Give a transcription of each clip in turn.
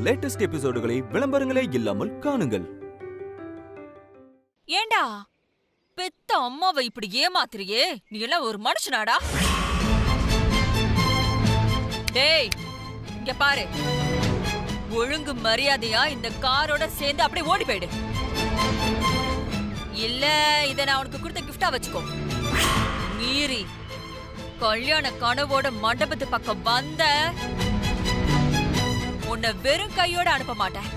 Latest எபிசோடுகளை விளம்பரங்களே இல்லாமல் காணுங்கள். ஏண்டா பெத்த அம்மாவை இப்படி ஏமாத்துறியே, நீ எல்லாம் ஒரு மனுஷனாடா? டேய் இங்க பாரு, ஒழுங்கு மரியாதையா இந்த காரோட சேர்ந்து அப்படியே ஓடி போயிடு. இல்ல இத நான் உனக்கு கொடுத்த கிஃப்டா வச்சுக்கோ. மீறி கல்யாண கனவோட மண்டபத்து பக்கம் வந்த உன்னை வெறும் கையோட அனுப்ப மாட்டேன்.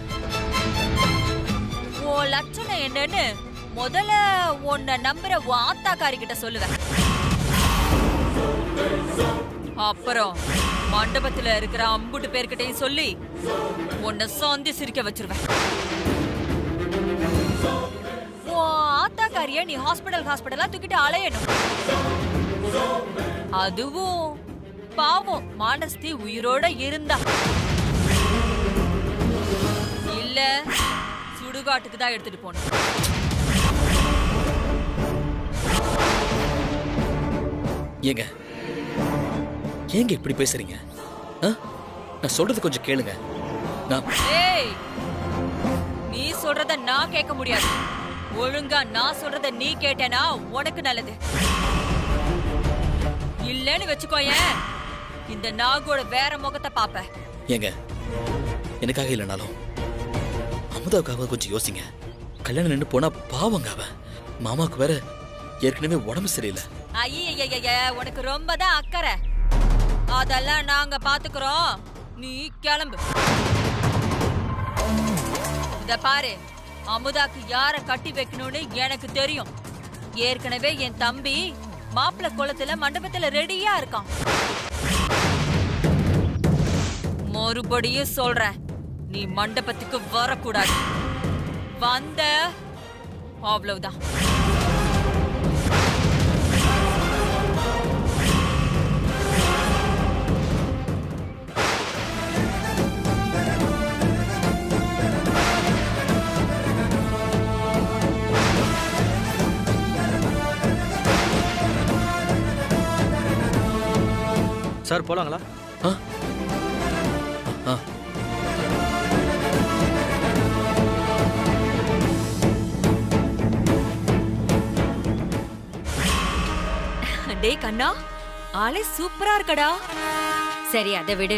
உன் லட்சணம் என்னன்னு முதல்ல உன்னை நம்புற உன் ஆத்தாக்காரி கிட்ட சொல்லுவேன். அப்புறம் மண்டபத்துல இருக்கிற அம்புட்டு பேர்கிட்டையும் சொல்லி உன்னை சாந்தி சிரிக்க வச்சிருவேன். உன் ஆத்தாக்காரிய நீ ஹாஸ்பிடலா தூக்கிட்டு அலையணும். அதுவும் பாவம் மானஸ்தி உயிரோட இருந்தா, இல்ல சுடுகாட்டுக்கு தான் எடுத்துட்டு போன. ஏங்க ஏங்க இப்படி பேசுறீங்க? நான் சொல்றது கொஞ்சம் கேளுங்க. ஏய், நீ சொல்றத நான் கேட்க முடியாது. ஒழுங்கா நான் சொல்றத நீ கேட்டேனா உனக்கு நல்லது. இல்லன்னு வச்சுக்கோயேன், இந்த நாகோட வேற முகத்தை பாப்ப. ஏங்க எனக்காக இல்லைனாலும் அமுதாவுக்காக கொஞ்சம் யோசிங்க. கல்யாணம் நின்று போனா பாவங்க. அவ மாமாவுக்கு வேற ஏற்கனவே உடம்பு சரியில்லை. ஐய, உனக்கு ரொம்ப தான் அக்கறை. அதெல்லாம் நாங்க பாத்துக்கிறோம், நீ கிளம்பு. இத பாரு, அமுதாக்கு யார கட்டி வைக்கணும்னு எனக்கு தெரியும். ஏற்கனவே என் தம்பி மாப்பிள்ள குளத்துல மண்டபத்துல ரெடியா இருக்கான். மறுபடியும் சொல்றேன், நீ மண்டபத்துக்கு வரக்கூடாது. வந்த அவ்வளவுதான். சார் போலாங்களா? டேய் கண்ணா, ஆளே சூப்பரா இருக்கடா. சரி அதை விடு.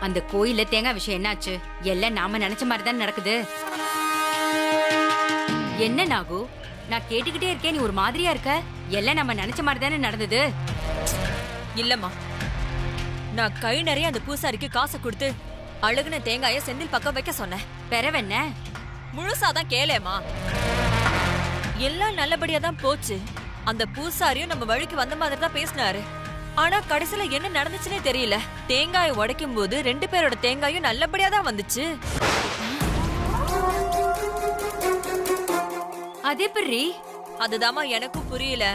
அந்த கோயில்ல தேங்காய் விஷயம் என்னாச்சு? எல்லாம் நாம நினைச்ச மாதிரி தான் நடக்குது. என்ன நாகு, நான் கேட்டுக்கிட்டே இருக்கேன், நீ ஒரு மாதிரியா இருக்க. எல்லாம் நம்ம நினைச்ச மாதிரி தானே நடந்தது. இல்லம்மா, நான் கை நிறைய அந்த பூசாரிக்கு காசை கொடுத்து அழுகுன தேங்காய செந்தில் பக்கம் வைக்க சொன்னேன். பெறவென்ன முழுசாதான் கேளேம்மா. எல்லாம் நல்லபடியா தான் போச்சு. அந்த பூசாரியும் நம்ம வழிக்கு வந்த மாதிரி தான் பேசினாரு. ஆனா கடைசியில என்ன நடந்துச்சுன்னே தெரியல. தேங்காயை உடைக்கும் போது 2 பேரோட தேங்காயும் நல்லபடியா தான் வந்துச்சு. அதே பிரி, அதுதாம்மா எனக்கும் புரியல.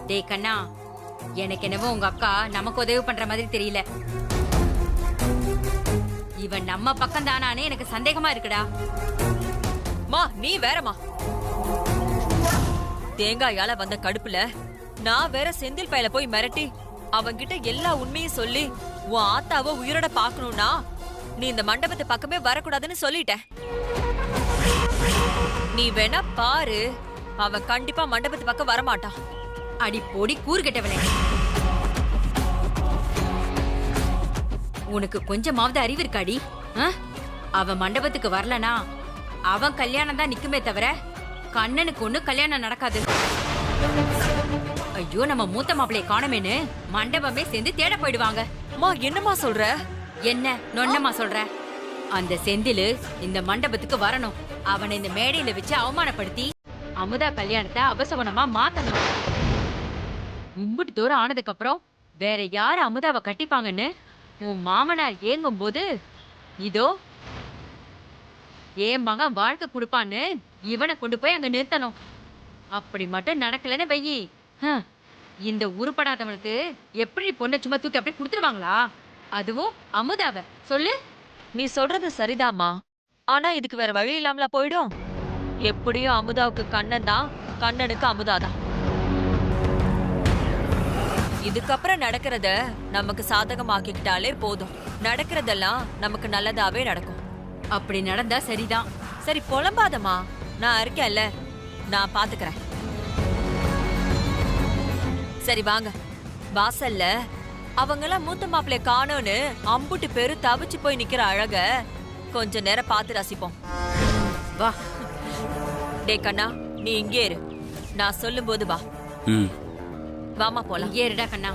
டேய் கண்ணா, எனக்கு என்னவோ உங்க அக்கா நமக்கு உதவி பண்ற மாதிரி தெரியல. இவன் நம்ம பக்கம் தானானே எனக்கு சந்தேகமா இருக்குடா. மா நீ வேறமா, தேங்காயால வந்த கடுப்புல நான் வேற செந்தில் பையில போய் மிரட்டி அவன்கிட்ட எல்லா உண்மையும் சொல்லி உன் ஆத்தாவ உயிரோட பாக்கணும்னா நீ இந்த மண்டபத்து பக்கமே வரக்கூடாதுன்னு சொல்லிட்டேன். நீ வேணா பாரு, அவன் கண்டிப்பா மண்டபத்து பக்கம் வரமாட்டான். அடி போடி கூறு கெட்டவனே, உனக்கு கொஞ்சமாவது அறிவு இருக்காடி? அவன் மண்டபத்துக்கு வரலனா அவன் கல்யாணம் தான் நிக்குமே தவிர கண்ணனுக்கு ஒண்ணு கல்யாணம் நடக்காது. ஐயோ, நம்ம மூத்த மாப்பிளைய காணமேன்னு மண்டபமே சேர்ந்து தேட போயிடுவாங்க. என்னமா சொல்ற? என்ன நொன்னமா சொல்ற? அந்த செந்திலு இந்த மண்டபத்துக்கு வரணும். அவனை இந்த மேடையில வச்சு அவமானப்படுத்தி அமுதா கல்யாணத்தை அபசகுணமா மாத்தணும். மும்பிட்டு தூரம் ஆனதுக்கு அப்புறம் வேற யாரு அமுதாவை கட்டிப்பாங்கன்னு உன் மாமனார் ஏங்கும் போது இதோ ஏன் மகன் வாழ்க்கை கொடுப்பான்னு இவனை கொண்டு போய் அங்க நிறுத்தணும். அப்படி மட்டும் நடக்கலன்னு வெயி, இந்த உருப்படாதவனுக்கு எப்படி பொண்ணை சும்மா தூக்கி அப்படி கொடுத்துருவாங்களா? அதுவும் அமுதாவை சொல்லு. நீ சொல்றது சரிதாமா, ஆனா இதுக்கு வேற வழி இல்லாமல போயிடும். எப்படியும் அமுதாவுக்கு கண்ணன் தான், கண்ணனுக்கு அமுதாதான். இதுக்கப்புறம் நடக்கிறத நமக்கு சாதகமாக்கிக்கிட்டாலே போதும். நடக்கிறதெல்லாம் நமக்கு நல்லதாவே நடக்கும். அப்படி நடந்தா சரிதான். சரி புலம்பாதம்மா, நான் இருக்கேன்ல, நான் பாத்துக்கிறேன். சரி வாங்க. வாசல்ல அவங்கெல்லாம் மூத்த மாப்பிள்ளைய காணோன்னு அம்புட்டு பேரு தவிச்சு போய் நிக்கிற அழக கொஞ்ச நேரம் பார்த்து ரசிப்போம். வா. டே கண்ணா, நீ இங்கே இரு. நான் சொல்லும் போது வா. வாமா போலாம். ஏறுடா கண்ணா.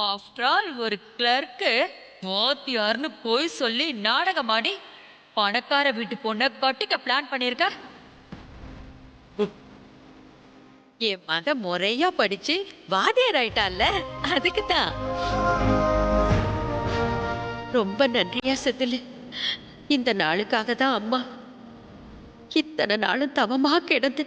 ஆஃப்டர் ஆல் ஒரு கிளர்க்கு மோத்தியார்னு போய் சொல்லி நாடகமாடி பணக்கார வீட்டு பொண்ண கட்டிக்க பிளான் பண்ணிருக்க. என் மக முறையா படிச்சு வாத்தியார் ஆயிட்டால, அதுக்கு தான். ரொம்ப நன்றியா செதிலு. இந்த நாளுக்காக தான் அம்மா இத்தனை நாளும் தவமா கிடந்து.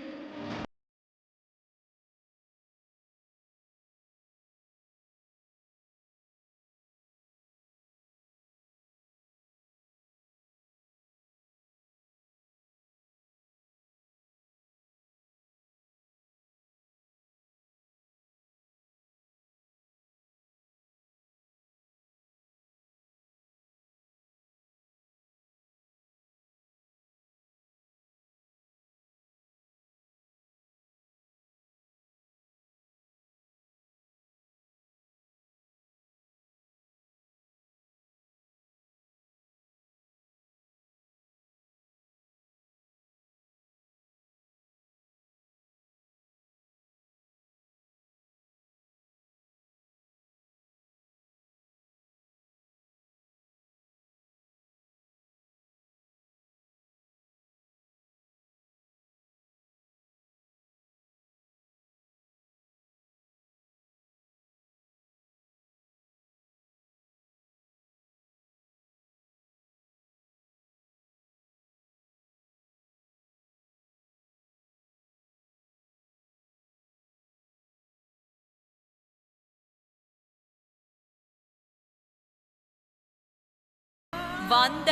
வந்த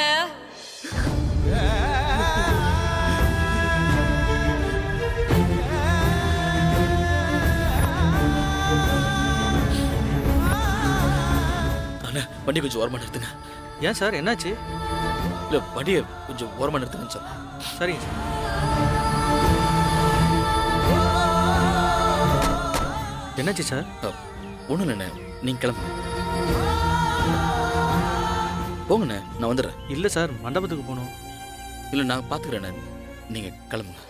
அண்ணா வண்டி கொஞ்சம் ஓரமா நிறுத்துங்க. ஏன் சார், என்னாச்சு? இல்ல வண்டியை கொஞ்சம் ஓரமா நிறுத்துங்கன்னு சொன்னேன். சரிங்க சார். என்னாச்சு சார்? ஒன்றும் இல்லைண்ணே, நீங்க கிளம்புங்க. போங்கண்ணே, நான் வந்துடுறேன். இல்லை சார், மண்டபத்துக்கு போகணும். இல்லை நான் பார்த்துக்கிறேண்ணே, நீங்க கிளம்புங்க.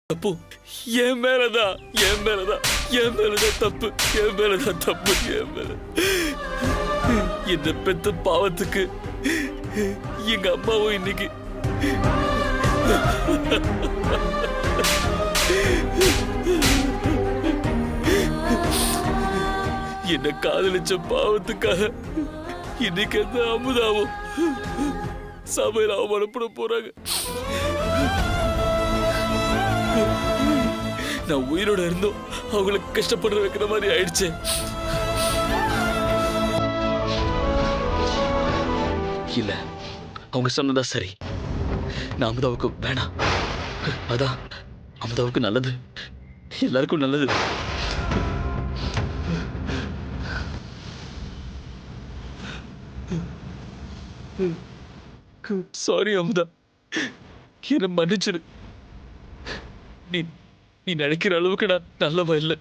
தப்பு என் மேலதான், என் மேலதான், என் மேலதான் தப்பு, என் மேலதான் தப்பு, என் மேல. இந்த பெத்த பாவத்துக்கு எங்க அம்மாவும் இன்னைக்கு என்ன காதலிச்ச பாவத்துக்காக இன்னைக்கு அந்த அமுதாவும் சபையில் அவமானப்பட போறாங்க. நான் உயிரோட இருந்தோம் அவங்களுக்கு கஷ்டப்படுற வைக்கிற மாதிரி ஆயிடுச்சு. இல்ல, அவங்க சொன்னதா சரி. நான் அமுதாவுக்கு வேணாம். அதான் அமுதாவுக்கு நல்லது, எல்லாருக்கும் நல்லது. சாரி அமுதா, என்ன மன்னிச்சிரு. நீ நீ நினைக்கிற அளவுக்கு நான் நல்லவன் இல்லை,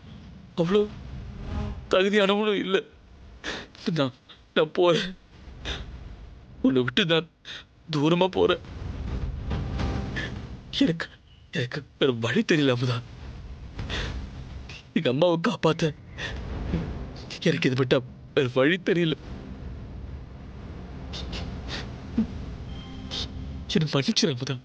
அவ்வளோ தகுதியானவனும் இல்லை. நான் நான் போறேன், உன்னை விட்டு நான் தூரமா போறேன். எனக்கு எனக்கு வேற வழி தெரியல அமுதா. எங்க அம்மாவை காப்பாத்த எனக்கு இது விட்டா வேற வழி தெரியல. என்ன மன்னிச்சிரு அமுதா.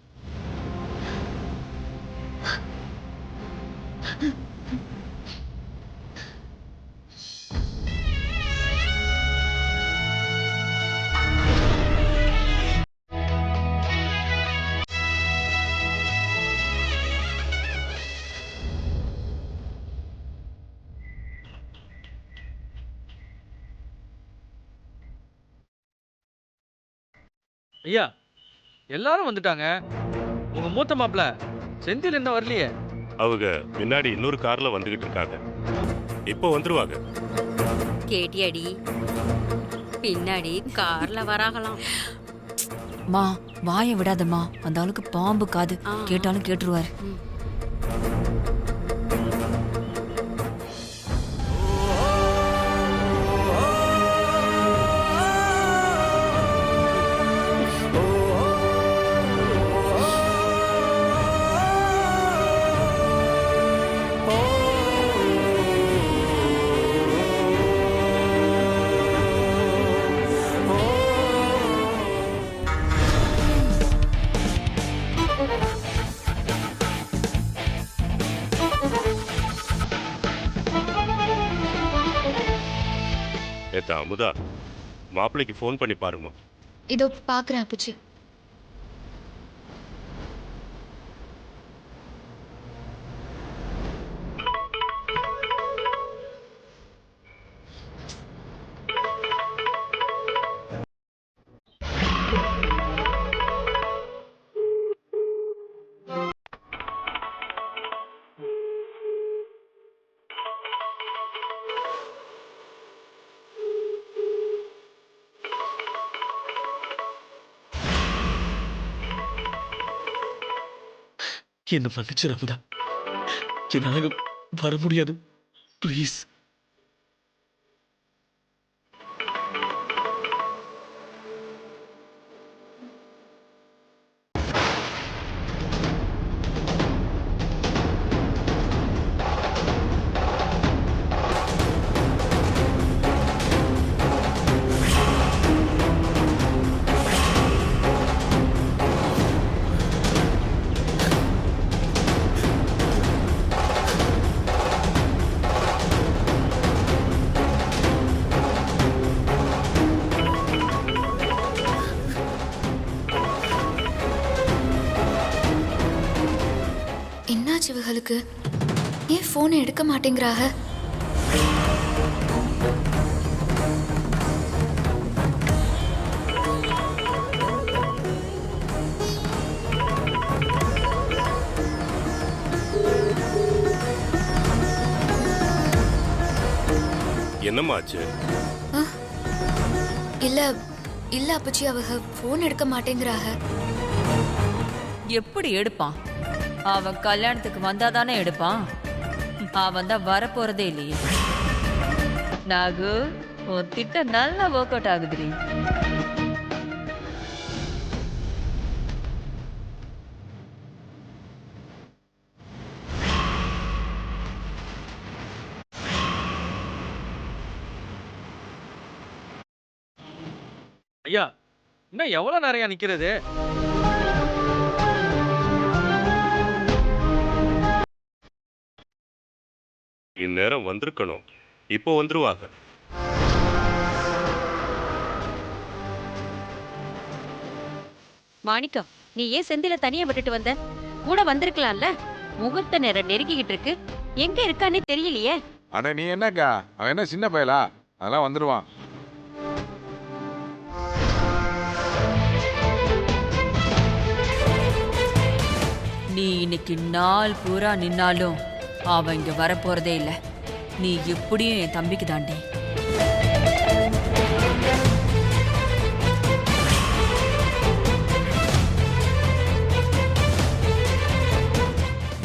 ஐயா, எல்லாரும் வந்துட்டாங்க. உங்க மூத்த மாப்பிள்ள செந்தில் என்ன வரலையே? அவங்க முன்னாடி இன்னொரு கார்ல வந்துகிட்டு இருக்காங்க, இப்போ வந்துருவாங்க. கேட்டியாடி, பின்னாடி கார்ல வராகலாம். மா வாயை விடாதம்மா, அந்த ஆளுக்கு பாம்பு காது, கேட்டாலும் கேட்டுருவாரு. ஏத்தா அமுதா, மாப்பிள்ளைக்கு ஃபோன் பண்ணி பாருமா. இதோ பார்க்குறேன் அப்புச்சி. என்ன மன்னிச்சிரு அமுதா, என்னால வர முடியாது, ப்ளீஸ். என்னாச்சு இவங்களுக்கு? ஏன் ஃபோனை எடுக்க மாட்டேங்கிறாங்க? என்னம்மா ஆச்சு? இல்ல இல்ல அப்புச்சி, அவங்க ஃபோன் எடுக்க மாட்டேங்கிறாங்க. எப்படி எடுப்பான்? அவன் கல்யாணத்துக்கு வந்தாதானே எடுப்பான். அவன் தான் வரப்போறதே இல்லையே. நாகு, உன் திட்டம் நல்லா ஒர்க் அவுட் ஆகுதுரி. ஐயா, இன்னும் எவ்வளவு நேரம் நிக்கிறது? இந்நேரம் வந்திருக்கணும், இப்போ வந்துருவாங்க. மாணிக்கம், நீ ஏன் செந்தில தனியா விட்டுட்டு வந்த? கூட வந்திருக்கலாம்ல. முகூர்த்த நேரம் நெருங்கிக்கிட்டு இருக்கு, எங்க இருக்கானே தெரியலையே. அட நீ என்னக்கா, அவன் என்ன சின்ன பயலா? அதெல்லாம் வந்துடுவான். நீ இன்னைக்கு நாள் பூரா நின்னாலும் அவன் இங்க வரப்போறதே இல்ல. நீ எப்படியும் என் தம்பிக்கு தாண்டி.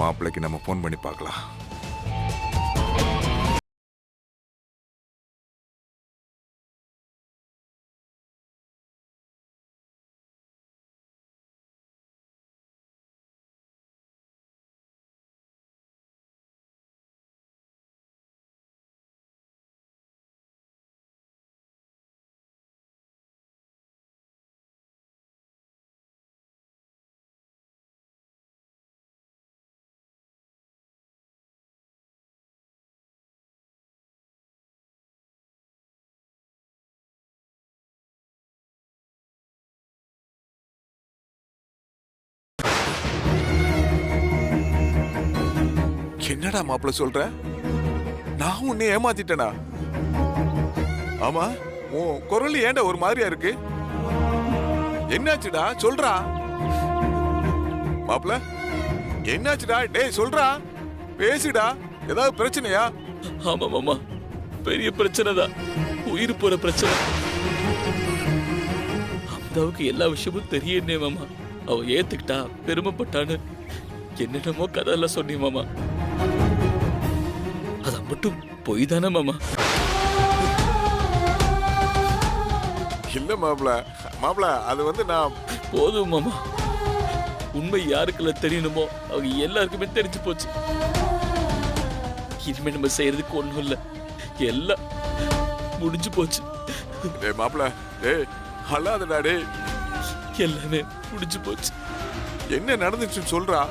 மாப்பிள்ளைக்கு நம்ம ஃபோன் பண்ணி பார்க்கலாம். என்னடா மாப்பிள்ள சொல்ற? நான் உன்னை ஏமாத்திட்டேனா? ஆமா, உன் குரல் ஏன்டா ஒரு மாதிரியா இருக்கு? என்னாச்சுடா சொல்றா மாப்பிள்ள, என்னாச்சுடா? டேய் சொல்றா, பேசுடா. ஏதாவது பிரச்சனையா? ஆமா மாமா, பெரிய பிரச்சனை தான். உயிர் போற பிரச்சனை. அமுதாவுக்கு எல்லா விஷயமும் தெரியுன்னே மாமா. அவ ஏத்துக்கிட்டா, பெருமைப்பட்டான்னு என்னென்னமோ கதையெல்லாம் சொன்னி மாமா. அத மட்டும் பொய் தானே மாமா? இல்ல மாப்பிள்ள, மாப்பிள்ள அது வந்து நான் போதும் மாமா. உண்மை யாருக்கெல்லாம் தெரியணுமோ அவங்க எல்லாருக்குமே தெரிஞ்சு போச்சு. இனிமே நம்ம செய்யறதுக்கு ஒண்ணும் இல்ல, எல்லாம் முடிஞ்சு போச்சு. டேய் மாப்பிள்ள, டேய் அழாதடா டேய். எல்லாமே முடிஞ்சு போச்சு. என்ன நடந்துச்சுன்னு சொல்றா,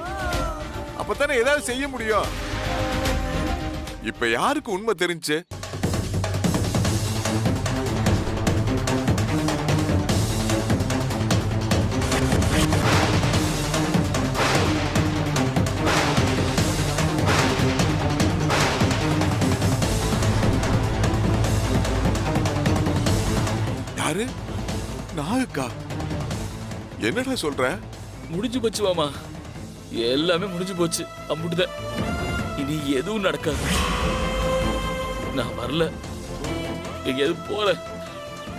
அப்பதானே ஏதாவது செய்ய முடியும். இப்ப யாருக்கு உண்மை தெரிஞ்சு? யாரு? நாகுக்கா? என்னடா சொல்ற? முடிஞ்சு போச்சு மாமா, எல்லாமே முடிஞ்சு போச்சு. அம்புட்டுதான், இனி எதுவும் நடக்காது. நான் வரல, எங்கேயாவது போற.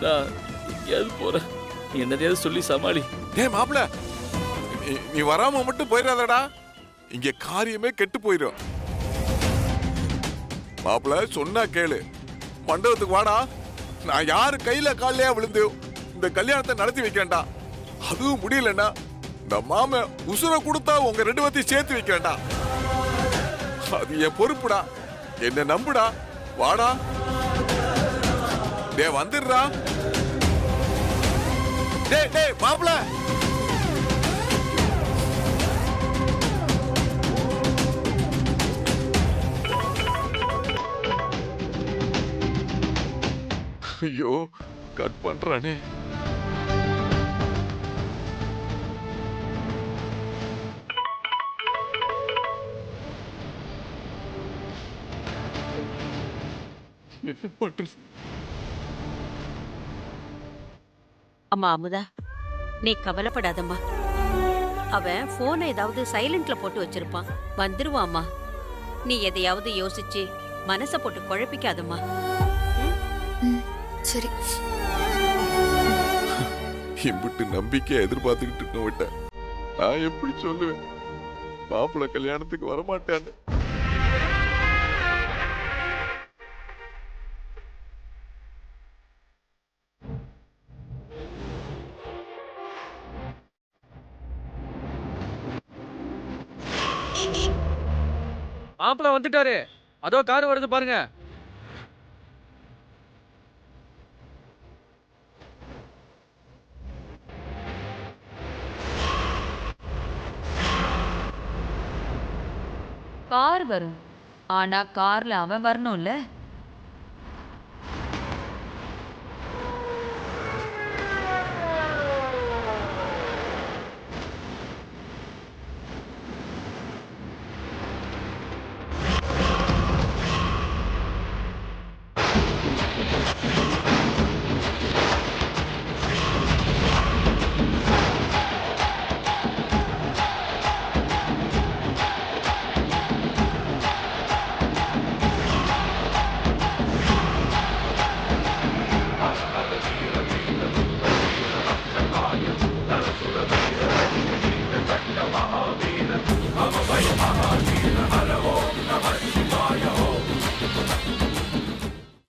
நான் எங்கேயாவது போறேன். நீ என்னதையாவது சொல்லி சமாளி. டேய் மாப்பிள்ள, நீ வராம மட்டும் போயிடாதடா, இங்க காரியமே கெட்டு போயிடும். மாப்பிள்ள சொன்னா கேளு, மண்டபத்துக்கு வாடா. நான் யாரு கையில காலையா விழுந்து இந்த கல்யாணத்தை நடத்தி வைக்கிறேன்டா. அதுவும் முடியலன்னா இந்த மாம உசுர கொடுத்தா உங்க ரெண்டு பேத்தையும் சேர்த்து வைக்கிறேன்டா. அது என் பொறுப்புடா, என்ன நம்புடா. வாடா, டே வந்துடுறா. டேய் டேய் மாப்பிள்ள, ஐயோ கட் பண்றானே. அம்மா அமுதா, நீ கவலைப்படாதம்மா. அவன் போனை ஏதாவது சைலண்ட்ல போட்டு வச்சிருப்பான், வந்துருவாம்மா. நீ எதையாவது யோசிச்சு மனச போட்டு குழப்பிக்காதம்மா. சரி. இம்பிட்டு நம்பிக்கையை எதிர்பார்த்துக்கிட்டு இருக்க விட்டேன். நான் எப்படி சொல்லுவேன் மாப்பிள்ள கல்யாணத்துக்கு வரமாட்டேன்னு? மாப்பிள்ள வந்துட்டாரு, அதோ கார் வருது பாருங்க. கார் வரும், ஆனா கார்ல அவன் வரணும்ல.